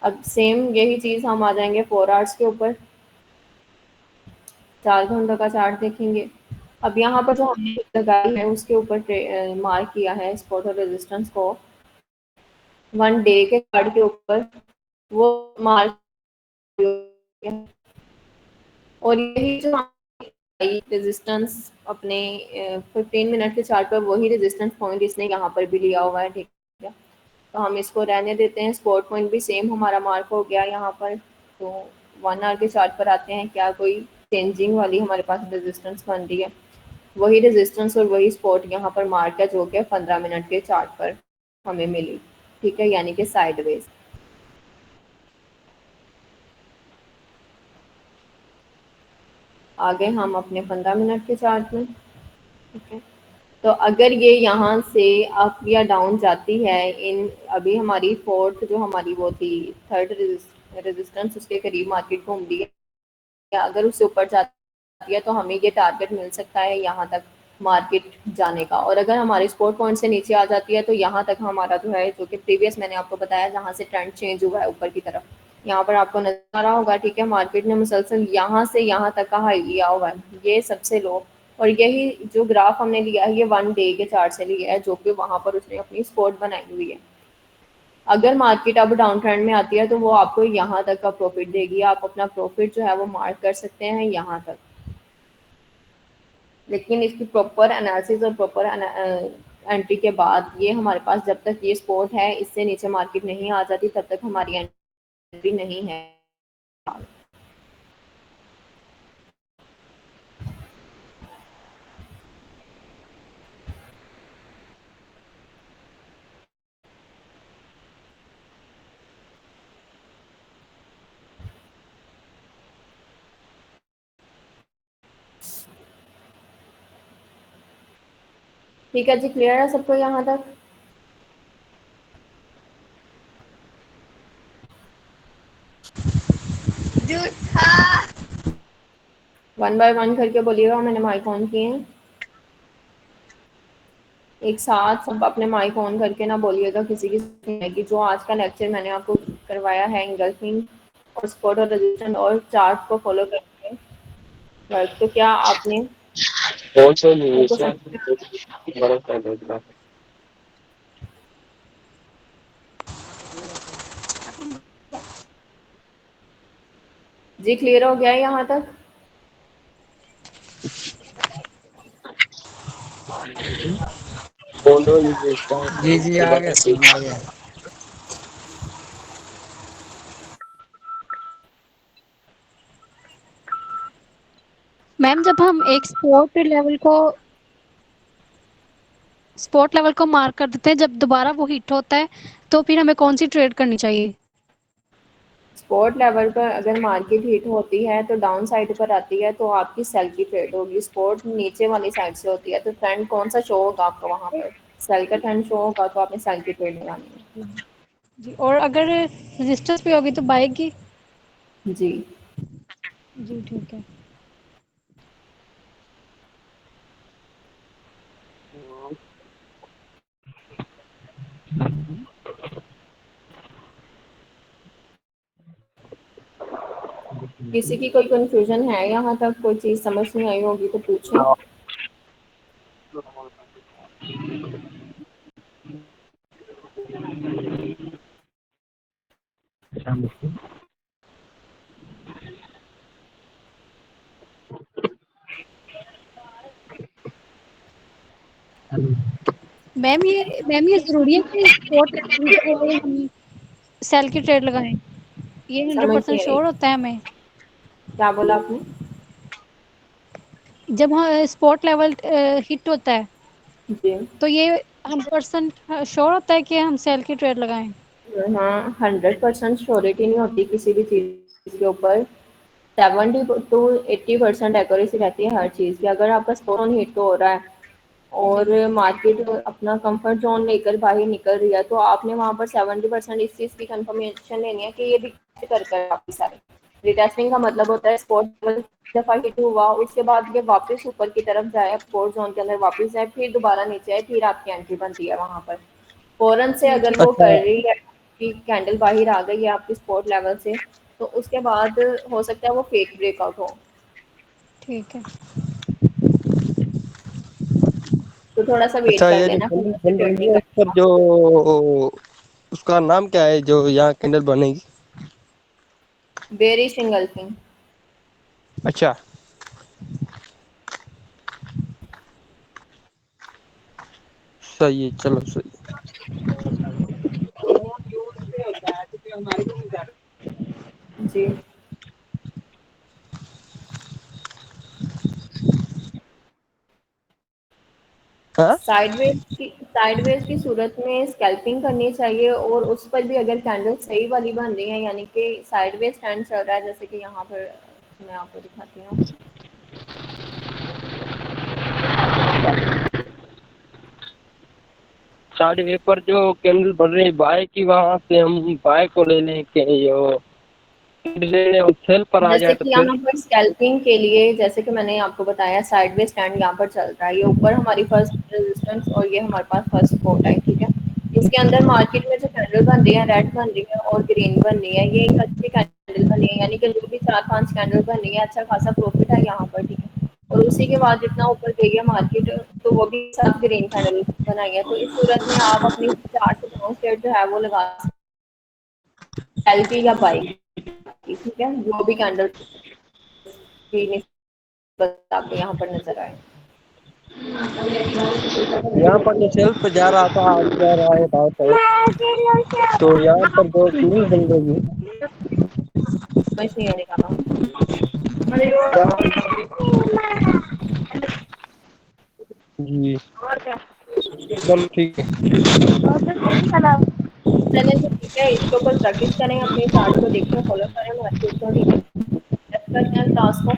अब सेम यही चीज़ हम आ जाएंगे 4 आवर्स के ऊपर, 4 घंटों का चार्ट देखेंगे। अब यहाँ पर जो हमने लगाई है उसके ऊपर मार्क किया है सपोर्ट और रेजिस्टेंस को 1 डे के चार्ट के ऊपर, वो मार्क, और यही जो रेजिस्टेंस अपने 15 मिनट के चार्ट पर, वही रेजिस्टेंस पॉइंट इसने यहाँ पर भी लिया हुआ है, ठीक है। तो हम इसको रहने देते हैं। सपोर्ट पॉइंट भी सेम हमारा मार्क हो गया यहाँ पर। तो 1 आवर के चार्ट पर आते हैं, क्या कोई चेंजिंग वाली हमारे पास रेजिस्टेंस बन रही है? वही रेजिस्टेंस और वही सपोर्ट यहाँ पर मार्क है, जो कि 15 मिनट के चार्ट पर हमें मिली, ठीक है, यानी कि साइडवेज। आगे हम अपने 15 मिनट के चार्ट में, ठीक है। तो अगर ये यहाँ से अप या डाउन जाती है, इन अभी हमारी फोर्थ जो हमारी वो थी, थर्ड रेजिस्टेंस उसके करीब मार्केट घूम रही है, अगर उससे ऊपर जाती है तो हमें ये टारगेट मिल सकता है यहाँ तक मार्केट जाने का। और अगर हमारे सपोर्ट पॉइंट से नीचे आ जाती है तो यहाँ तक हमारा जो है, जो कि प्रीवियस मैंने आपको बताया जहाँ से ट्रेंड चेंज हुआ है ऊपर की तरफ, यहाँ पर आपको नजर आ रहा होगा, ठीक है। मार्केट ने मुसलसल यहाँ से यहाँ तक का हाई लिया हुआ है, ये सबसे लो। और यही जो ग्राफ हमने लिया है ये 1 डे के चार्ट से लिया है, जो कि वहां पर उसने अपनी सपोर्ट बनाई हुई है। अगर मार्केट अब डाउन ट्रेंड में आती है तो वो आपको यहाँ तक का प्रॉफिट देगी, आप अपना प्रॉफिट जो है वो मार्क कर सकते हैं यहाँ तक। लेकिन इसकी प्रॉपर एनालिसिस और प्रॉपर एंट्री के बाद, ये हमारे पास जब तक ये सपोर्ट है, इससे नीचे मार्केट नहीं आ जाती, तब तक हमारी एंट्री नहीं है। ठीक है जी, क्लियर है सबको यहाँ तक? वन बाय वन करके बोलिएगा, मैंने माइक ऑन किए हैं। एक साथ सब अपने माइक ऑन करके ना बोलिएगा, किसी की सुनेगी। जो आज का लेक्चर मैंने आपको करवाया है इंगल्फिंग और सपोर्ट और रेजिस्टेंस और चार्ट को फॉलो करके, तो क्या आपने कौन सा नहीं उनको है? समझ? बड़ा फायदा। जी, क्लियर हो गया है यहाँ तक? बोलो ये बेचता है जी जी आ गया, समझ आ गया। मैम जब हम एक स्पोर्ट लेवल को मार्क कर देते हैं, जब दोबारा वो हिट होता है तो फिर हमें कौन सी ट्रेड करनी चाहिए? सपोर्ट लेवल पर अगर मार्केट हिट होती है तो डाउन साइड पर आती है, तो आपकी सेल की ट्रेड होगी। सपोर्ट नीचे वाली साइड से होती है, तो ट्रेंड कौन सा शो होगा आपको वहां पर? सेल का ट्रेंड शो होगा, तो आपने सेल की ट्रेड लगानी है। जी, और अगर रेजिस्टेंस पे होगी तो बाय की? जी। जी ठीक है। किसी की कोई कंफ्यूजन है यहाँ तक? कोई चीज समझ नहीं आई होगी तो पूछें। मैम ये जरूरी है कि स्पोर्ट लेवल पे हम सेल की ट्रेड लगाएं? ये हंड्रेड समझ परसेंट नहीं आई, श्योर होता है हमें? क्या बोला आपने? जब हम स्पोर्ट लेवल हिट होता है जी तो ये 100% श्योर होता है कि हम सेल की ट्रेड लगाएं? हाँ, 100% श्योरिटी नहीं होती किसी भी चीज के ऊपर। 70 to 80% एक्यूरेसी रहती है हर चीज़ की। अगर आपका स्पोर्ट हिट हो रहा है जी और मार्केट अपना कंफर्ट जोन लेकर बाहर निकल रही है, तो आपने वहां पर 70% इस चीज़ की कंफर्मेशन लेनी है कि ये भी कर कर वापस आए। रिटेस्टिंग का मतलब होता है स्पोर्ट दफा हिट हुआ, उसके बाद ये वापस ऊपर की तरफ जाए, स्पोर्ट जोन के अंदर वापस जाए, फिर दोबारा नीचे आए, फिर आपकी एंट्री बनती है वहां पर। फौरन से जी अगर ठीक वो है। कर रही है, आपकी कैंडल बाहर आ गई है आपकी सपोर्ट लेवल से, तो उसके बाद हो सकता है वो फेक ब्रेकआउट हो। ठीक है। तो थोड़ा सा वेट अच्छा, कर ये जो लेना फिर कैंडल उससे बन ट्रेड रही नहीं है इस पर करना। जो उसका नाम क्या है जो यहाँ कैंडल बनेगी? Bearish engulfing. अच्छा, सही है, चलो सही। जी। हाँ, साइडवेज की सूरत में स्कैल्पिंग करनी चाहिए, और उस पर भी अगर कैंडल सही वाली बन रही है, यानी कि साइडवेज स्टैंड चल रहा है, जैसे कि यहाँ पर मैं आपको दिखाती हूँ। साढ़े वे पर जो कैंडल बन रही है बाय की, वहां से हम बाय को ले लें कि यो ले लें और सेल पर आ जैसे जाए तो कि फिर? यहाँ पर स्कैल्पिंग के लिए, जैसे कि मैंने आपको बताया, साइडवेज स्टैंड यहाँ पर चल रहा है, ये ऊपर हमारी फर्स्ट रेजिस्टेंस और ये हमारे पास फर्स्ट सपोर्ट है, ठीक है। इसके अंदर मार्केट में जो कैंडल बन रही है, रेड बन रही है और ग्रीन बन रही है, ये एक अच्छी कैंडल बनी है, यानी कि जो भी 4-5 कैंडल बन रही है अच्छा खासा प्रॉफिट है यहाँ पर, ठीक है। और उसी के बाद जितना ऊपर गई है मार्केट, तो वो भी 7 ग्रीन कैंडल बनाई है, तो इस सूरत में आप अपनी 4 से 5 ट्रेड जो है वो लगा सेल की या बाई की, ठीक है, जो भी कैंडल आपको यहाँ पर नजर आए। यहाँ पर जो सेल पे जा रहा था अब जा रहा है बाय पर, तो यहाँ पर जो क्लीन बन रही है। समझ नहीं आने का था। जी, चलो ठीक है। चलें तो ठीक है, इसके ऊपर प्रैक्टिस करें, अपने चार्ट को देखें, फॉलो करें मार्केट को, ठीक है। जब तक टास्क को